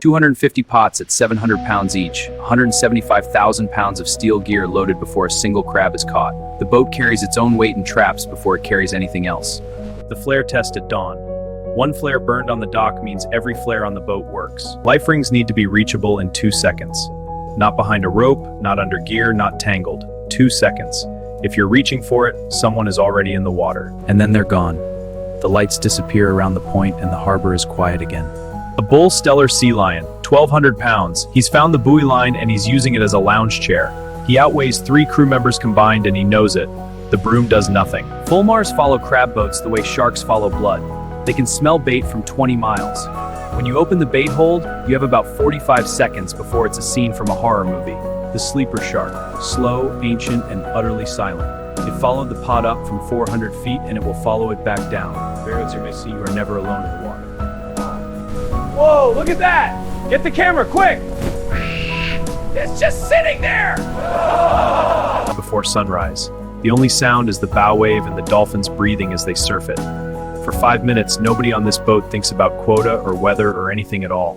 250 pots at 700 pounds each, 175,000 pounds of steel gear loaded before a single crab is caught. The boat carries its own weight and traps before it carries anything else. The flare test at dawn. One flare burned on the dock means every flare on the boat works. Life rings need to be reachable in 2 seconds. Not behind a rope, not under gear, not tangled. 2 seconds. If you're reaching for it, someone is already in the water. And then they're gone. The lights disappear around the point and the harbor is quiet again. A bull stellar sea lion, 1,200 pounds. He's found the buoy line and he's using it as a lounge chair. He outweighs 3 crew members combined and he knows it. The broom does nothing. Fulmars follow crab boats the way sharks follow blood. They can smell bait from 20 miles. When you open the bait hold, you have about 45 seconds before it's a scene from a horror movie. The sleeper shark, slow, ancient, and utterly silent. It followed the pod up from 400 feet and it will follow it back down. As you may see, you are never alone in the water. Whoa, look at that! Get the camera, quick! It's just sitting there! Before sunrise, the only sound is the bow wave and the dolphins breathing as they surf it. For 5 minutes, nobody on this boat thinks about quota or weather or anything at all.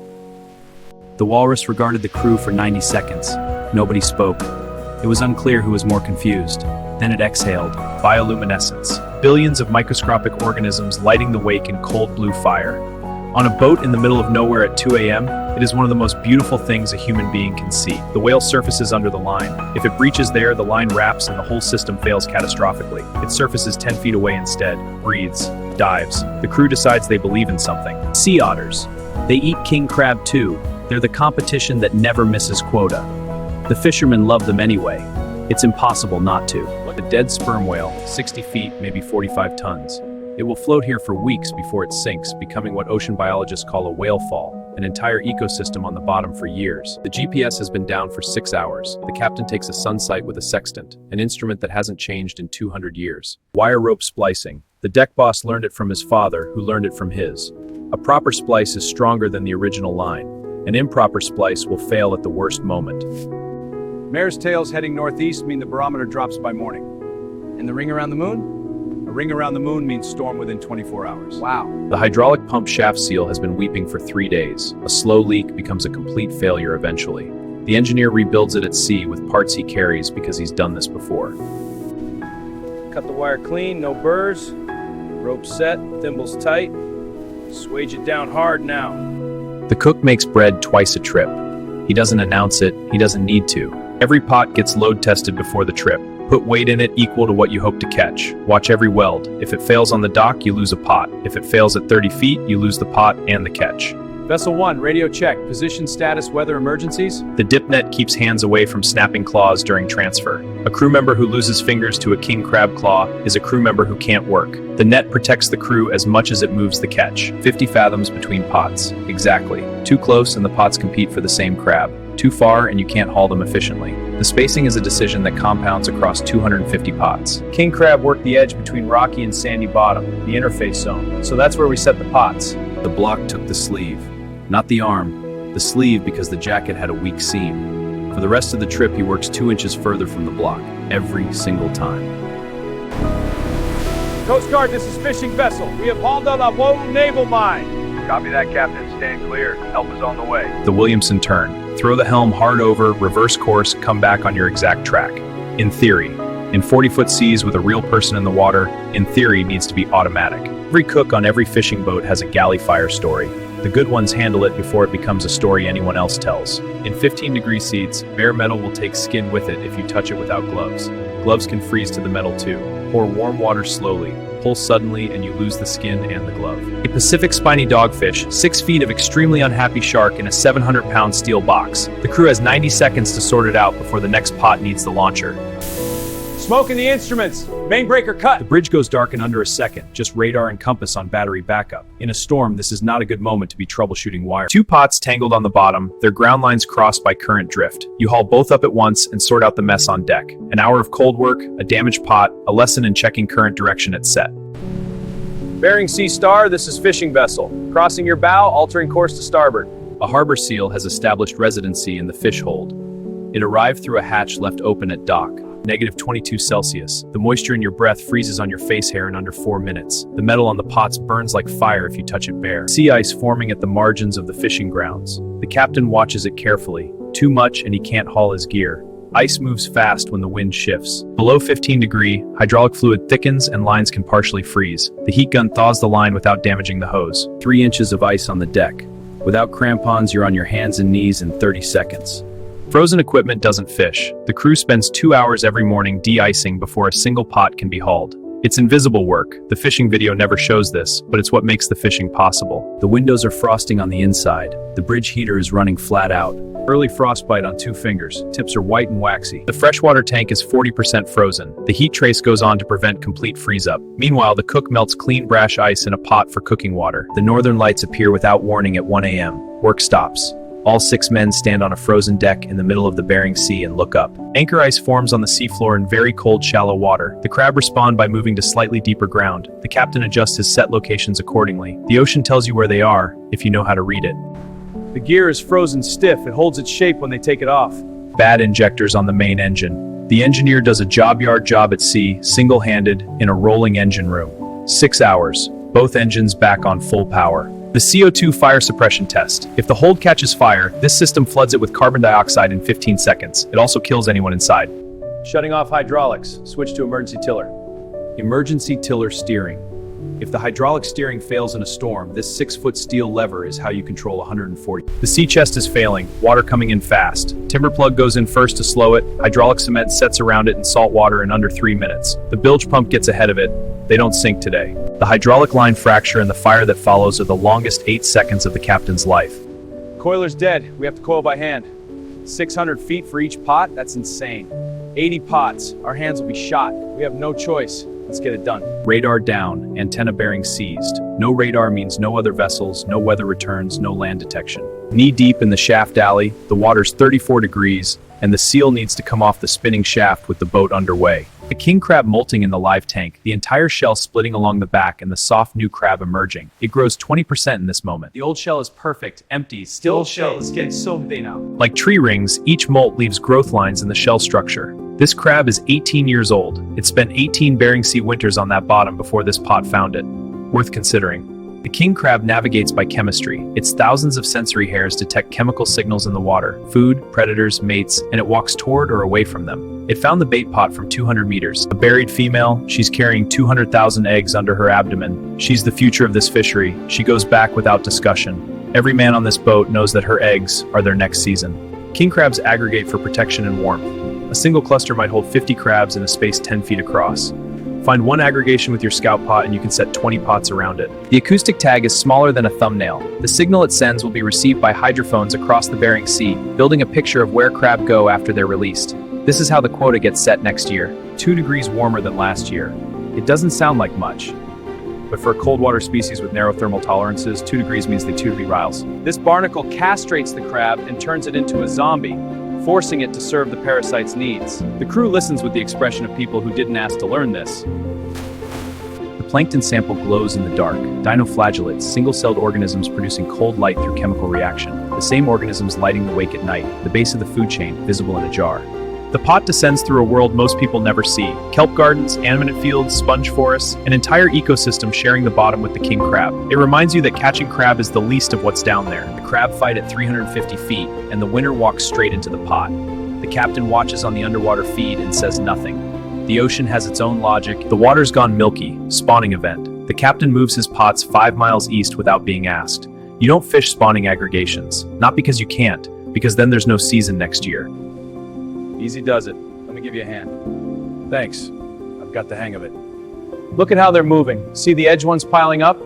The walrus regarded the crew for 90 seconds. Nobody spoke. It was unclear who was more confused. Then it exhaled. Bioluminescence. Billions of microscopic organisms lighting the wake in cold blue fire. On a boat in the middle of nowhere at 2 a.m., it is one of the most beautiful things a human being can see. The whale surfaces under the line. If it breaches there, the line wraps and the whole system fails catastrophically. It surfaces 10 feet away instead, breathes, dives. The crew decides they believe in something. Sea otters. They eat king crab too. They're the competition that never misses quota. The fishermen love them anyway. It's impossible not to. Like a dead sperm whale, 60 feet, maybe 45 tons. It will float here for weeks before it sinks, becoming what ocean biologists call a whale fall, an entire ecosystem on the bottom for years. The GPS has been down for 6 hours. The captain takes a sun sight with a sextant, an instrument that hasn't changed in 200 years. Wire rope splicing. The deck boss learned it from his father, who learned it from his. A proper splice is stronger than the original line. An improper splice will fail at the worst moment. Mare's tails heading northeast mean the barometer drops by morning. And the ring around the moon? A ring around the moon means storm within 24 hours. Wow. The hydraulic pump shaft seal has been weeping for 3 days. A slow leak becomes a complete failure eventually. The engineer rebuilds it at sea with parts he carries because he's done this before. Cut the wire clean, no burrs. Rope set, thimbles tight. Swage it down hard now. The cook makes bread twice a trip. He doesn't announce it, he doesn't need to. Every pot gets load tested before the trip. Put weight in it equal to what you hope to catch. Watch every weld. If it fails on the dock, you lose a pot. If it fails at 30 feet, you lose the pot and the catch. Vessel 1, radio check. Position, status, weather, emergencies? The dip net keeps hands away from snapping claws during transfer. A crew member who loses fingers to a king crab claw is a crew member who can't work. The net protects the crew as much as it moves the catch. 50 fathoms between pots. Exactly. Too close and the pots compete for the same crab. Too far and you can't haul them efficiently. The spacing is a decision that compounds across 250 pots. King crab work the edge between rocky and sandy bottom, the interface zone. So that's where we set the pots. The block took the sleeve. Not the arm, the sleeve because the jacket had a weak seam. For the rest of the trip, he works 2 inches further from the block, every single time. Coast Guard, this is fishing vessel. We have hauled out a low naval mine. Copy that, Captain. Stand clear. Help is on the way. The Williamson turn. Throw the helm hard over, reverse course, come back on your exact track. In theory. In 40-foot seas with a real person in the water, in theory needs to be automatic. Every cook on every fishing boat has a galley fire story. The good ones handle it before it becomes a story anyone else tells. In 15-degree seats, bare metal will take skin with it if you touch it without gloves. Gloves can freeze to the metal too. Pour warm water slowly. Pull suddenly and you lose the skin and the glove. A Pacific spiny dogfish, 6 feet of extremely unhappy shark in a 700-pound steel box. The crew has 90 seconds to sort it out before the next pot needs the launcher. Smoke in the instruments. Main breaker cut. The bridge goes dark in under a second, just radar and compass on battery backup. In a storm, this is not a good moment to be troubleshooting wire. 2 pots tangled on the bottom, their ground lines crossed by current drift. You haul both up at once and sort out the mess on deck. An hour of cold work, a damaged pot, a lesson in checking current direction at set. Bering Sea Star, this is fishing vessel. Crossing your bow, altering course to starboard. A harbor seal has established residency in the fish hold. It arrived through a hatch left open at dock. -22 Celsius. The moisture in your breath freezes on your face hair in under 4 minutes. The metal on the pots burns like fire if you touch it bare. Sea ice forming at the margins of the fishing grounds. The captain watches it carefully. Too much and he can't haul his gear. Ice moves fast when the wind shifts. Below 15 degree, hydraulic fluid thickens and lines can partially freeze. The heat gun thaws the line without damaging the hose. 3 inches of ice on the deck. Without crampons, you're on your hands and knees in 30 seconds. Frozen equipment doesn't fish. The crew spends 2 hours every morning de-icing before a single pot can be hauled. It's invisible work. The fishing video never shows this, but it's what makes the fishing possible. The windows are frosting on the inside. The bridge heater is running flat out. Early frostbite on 2 fingers. Tips are white and waxy. The freshwater tank is 40% frozen. The heat trace goes on to prevent complete freeze-up. Meanwhile, the cook melts clean brash ice in a pot for cooking water. The northern lights appear without warning at 1 a.m. Work stops. All 6 men stand on a frozen deck in the middle of the Bering Sea and look up. Anchor ice forms on the seafloor in very cold, shallow water. The crab respond by moving to slightly deeper ground. The captain adjusts his set locations accordingly. The ocean tells you where they are, if you know how to read it. The gear is frozen stiff. It holds its shape when they take it off. Bad injectors on the main engine. The engineer does a job at sea, single-handed, in a rolling engine room. 6 hours. Both engines back on full power. The CO2 fire suppression test. If the hold catches fire, this system floods it with carbon dioxide in 15 seconds. It also kills anyone inside. Shutting off hydraulics. Switch to emergency tiller. Emergency tiller steering. If the hydraulic steering fails in a storm, this 6-foot steel lever is how you control 140. The sea chest is failing, water coming in fast. Timber plug goes in first to slow it. Hydraulic cement sets around it in salt water in under 3 minutes. The bilge pump gets ahead of it. They don't sink today. The hydraulic line fracture and the fire that follows are the longest 8 seconds of the captain's life. Coiler's dead. We have to coil by hand. 600 feet for each pot? That's insane. 80 pots. Our hands will be shot. We have no choice. Let's get it done. Radar down, antenna bearing seized. No radar means no other vessels, no weather returns, no land detection. Knee deep in the shaft alley, the water's 34 degrees, and the seal needs to come off the spinning shaft with the boat underway. The king crab molting in the live tank, the entire shell splitting along the back and the soft new crab emerging. It grows 20% in this moment. The old shell is perfect, empty, still shell is getting so big now. Like tree rings, each molt leaves growth lines in the shell structure. This crab is 18 years old. It spent 18 Bering Sea winters on that bottom before this pot found it. Worth considering. The king crab navigates by chemistry. Its thousands of sensory hairs detect chemical signals in the water, food, predators, mates, and it walks toward or away from them. It found the bait pot from 200 meters. A buried female, she's carrying 200,000 eggs under her abdomen. She's the future of this fishery. She goes back without discussion. Every man on this boat knows that her eggs are their next season. King crabs aggregate for protection and warmth. A single cluster might hold 50 crabs in a space 10 feet across. Find one aggregation with your scout pot and you can set 20 pots around it. The acoustic tag is smaller than a thumbnail. The signal it sends will be received by hydrophones across the Bering Sea, building a picture of where crab go after they're released. This is how the quota gets set next year, 2 degrees warmer than last year. It doesn't sound like much, but for a cold water species with narrow thermal tolerances, 2 degrees means they 2 degree riles. This barnacle castrates the crab and turns it into a zombie, forcing it to serve the parasite's needs. The crew listens with the expression of people who didn't ask to learn this. The plankton sample glows in the dark. Dinoflagellates, single-celled organisms producing cold light through chemical reaction. The same organisms lighting the wake at night, the base of the food chain, visible in a jar. The pot descends through a world most people never see. Kelp gardens, animate fields, sponge forests, an entire ecosystem sharing the bottom with the king crab. It reminds you that catching crab is the least of what's down there. The crab fight at 350 feet, and the winner walks straight into the pot. The captain watches on the underwater feed and says nothing. The ocean has its own logic. The water's gone milky, spawning event. The captain moves his pots 5 miles east without being asked. You don't fish spawning aggregations. Not because you can't, because then there's no season next year. Easy does it. Let me give you a hand. Thanks. I've got the hang of it. Look at how they're moving. See the edge ones piling up?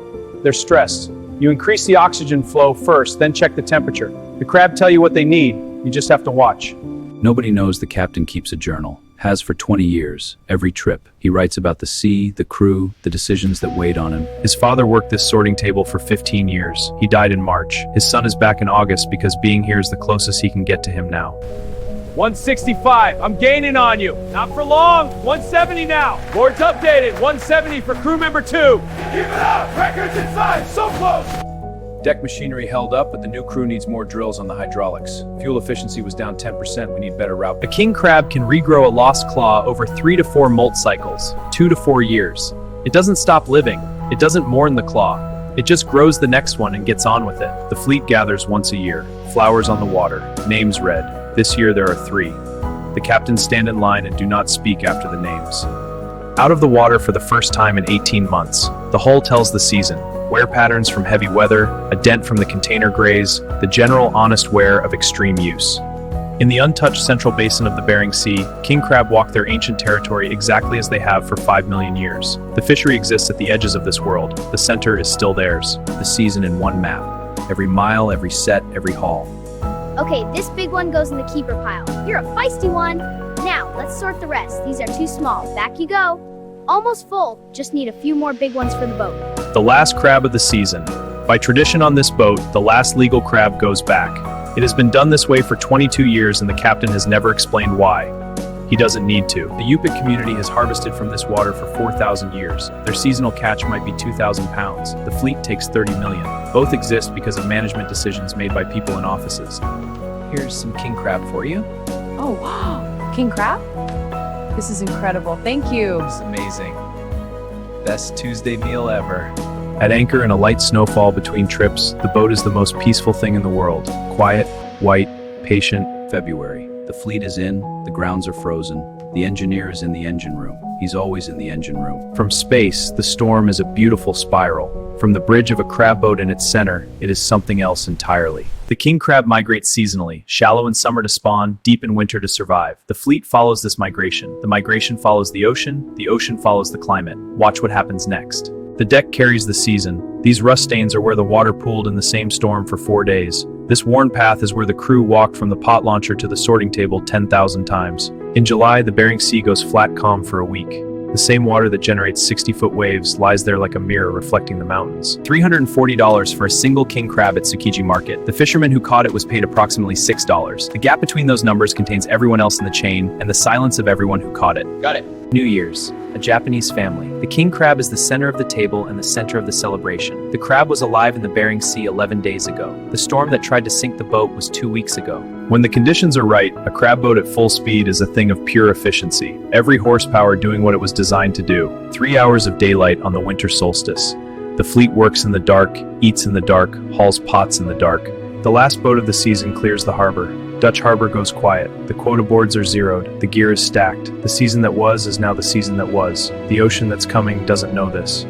They're stressed. You increase the oxygen flow first, then check the temperature. The crab tell you what they need. You just have to watch. Nobody knows the captain keeps a journal. Has for 20 years. Every trip. He writes about the sea, the crew, the decisions that weighed on him. His father worked this sorting table for 15 years. He died in March. His son is back in August because being here is the closest he can get to him now. 165. I'm gaining on you. Not for long. 170 now. Board's updated. 170 for crew member 2. Keep it up. Records inside. So close. Deck machinery held up, but the new crew needs more drills on the hydraulics. Fuel efficiency was down 10%. We need better route. A king crab can regrow a lost claw over 3 to 4 molt cycles, 2 to 4 years. It doesn't stop living. It doesn't mourn the claw. It just grows the next one and gets on with it. The fleet gathers once a year. Flowers on the water, names read. This year there are 3. The captains stand in line and do not speak after the names. Out of the water for the first time in 18 months, the hull tells the season. Wear patterns from heavy weather, a dent from the container graze, the general honest wear of extreme use. In the untouched central basin of the Bering Sea, king crab walk their ancient territory exactly as they have for 5 million years. The fishery exists at the edges of this world. The center is still theirs. The season in one map. Every mile, every set, every haul. Okay, this big one goes in the keeper pile. You're a feisty one. Now, let's sort the rest. These are too small. Back you go. Almost full. Just need a few more big ones for the boat. The last crab of the season. By tradition on this boat, the last legal crab goes back. It has been done this way for 22 years and the captain has never explained why. He doesn't need to. The Yupik community has harvested from this water for 4,000 years. Their seasonal catch might be 2,000 pounds. The fleet takes 30 million. Both exist because of management decisions made by people in offices. Here's some king crab for you. Oh, wow. King crab? This is incredible. Thank you. It's amazing. Best Tuesday meal ever. At anchor in a light snowfall between trips, the boat is the most peaceful thing in the world. Quiet, white, patient. February. The fleet is in, the grounds are frozen. The engineer is in the engine room. He's always in the engine room. From space, the storm is a beautiful spiral. From the bridge of a crab boat in its center, it is something else entirely. The king crab migrates seasonally, shallow in summer to spawn, deep in winter to survive. The fleet follows this migration. The migration follows the ocean follows the climate. Watch what happens next. The deck carries the season. These rust stains are where the water pooled in the same storm for 4 days. This worn path is where the crew walked from the pot launcher to the sorting table 10,000 times. In July, the Bering Sea goes flat calm for a week. The same water that generates 60-foot waves lies there like a mirror reflecting the mountains. $340 for a single king crab at Tsukiji Market. The fisherman who caught it was paid approximately $6. The gap between those numbers contains everyone else in the chain and the silence of everyone who caught it. Got it. New Year's, a Japanese family. The king crab is the center of the table and the center of the celebration. The crab was alive in the Bering Sea 11 days ago. The storm that tried to sink the boat was 2 weeks ago. When the conditions are right, a crab boat at full speed is a thing of pure efficiency. Every horsepower doing what it was designed to do. 3 hours of daylight on the winter solstice. The fleet works in the dark, eats in the dark, hauls pots in the dark. The last boat of the season clears the harbor. Dutch harbor goes quiet. The quota boards are zeroed. The gear is stacked. The season that was is now the season that was. The ocean that's coming doesn't know this.